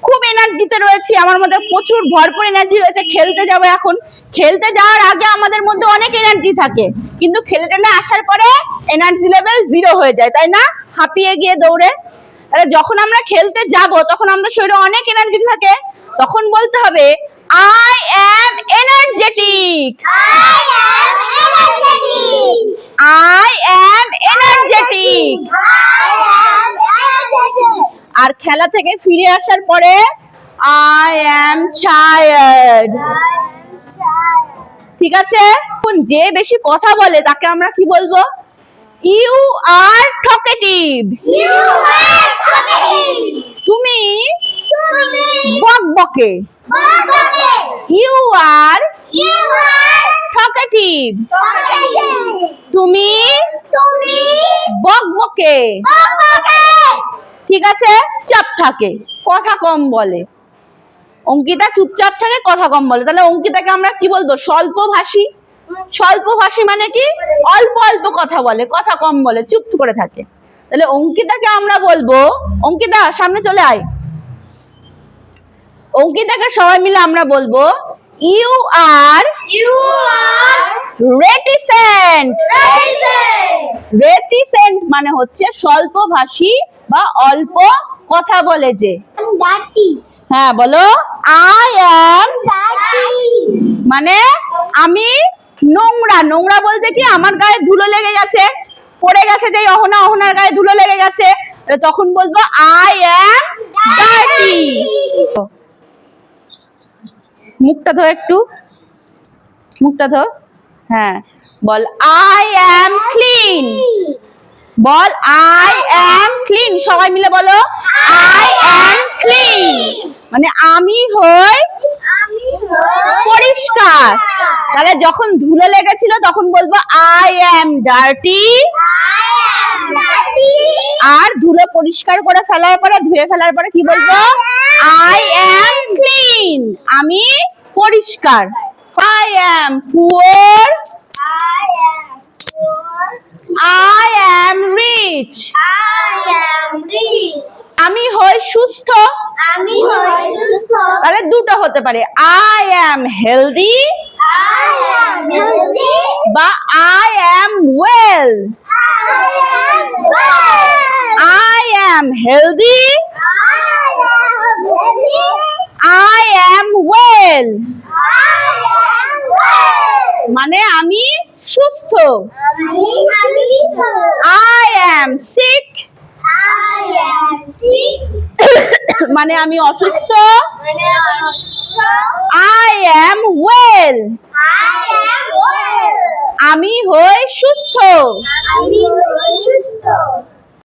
খুব এনার্জিতে রয়েছি, আমার মধ্যে প্রচুর ভরপুর এনার্জি রয়েছে, খেলতে যাবো এখন। খেলতে যাওয়ার আগে আমাদের মধ্যে অনেক এনার্জি থাকে, কিন্তু খেলে টেলে আসার পরে এনার্জি লেভেল 0 হয়ে যায়, তাই না? হাঁপিয়ে গিয়ে দৌড়ে। তাহলে যখন আমরা খেলতে যাব তখন আমাদের শরীরে অনেক এনার্জি থাকে, তখন বলতে হবে I am energetic, I am energetic. আর খেলা থেকে ফিরে আসার পরে আই অ্যাম টায়ার্ড। ঠিক আছে? যে বেশি কথা বলে তাকে আমরা কি বলবো? You are talkative. তুমি বকবকে। You are talkative. তুমি বকবকে। ঠিক আছে? চুপচাপ থাকে, কথা কম বলে। অঙ্কিতা চুপচাপ থাকে, কথা কম বলে, তাহলে অঙ্কিতাকে আমরা কি বলবো? স্বল্পভাষী। স্বল্পভাষী মানে কি? অল্প অল্প কথা বলে, কথা কম বলে, চুপ করে থাকে। তাহলে অঙ্কিতাকে আমরা বলবো, অঙ্কিতা সামনে চলে আয়। অঙ্কিতাকে সবাই মিলে আমরা বলবো ইউ আর রেটিসেন্ট। রেটিসেন্ট মানে হচ্ছে স্বল্পভাষী বা অল্প কথা বলে যে। হ্যাঁ বলো, আই অ্যাম মানে আমি নোংরা। নোংরা বলতে কি? আমার গায়ে ধুলো লেগে গেছে, পড়ে গেছে, যে অহনার গায়ে ধুলো লেগে গেছে, তখন বলবো আই অ্যাম ডার্টি। মুখটা ধো, একটু মুখটা ধো। হ্যাঁ বল আই অ্যাম ক্লিন। বল আই অ্যাম ক্লিন, সবাই মিলে বলো আই অ্যাম ক্লিন মানে আমি হই পরিষ্কার। তাহলে যখন ধুলো লেগেছিল তখন বলবো আই অ্যাম ডার্টি। আর ধুলো পরিষ্কার করে ফেলার পরে, ধুয়ে ফেলার পরে কি বলবো? আই অ্যাম ক্লিন, আমি পরিষ্কার। I am poor. I am rich. আমি হই সুস্থ। তাহলে দুটো হতে পারে, I am healthy বা I am well. I am healthy, I am well মানে আমি সুস্থ। I am sick মানে আমি অসুস্থ। I am well আমি হই সুস্থ।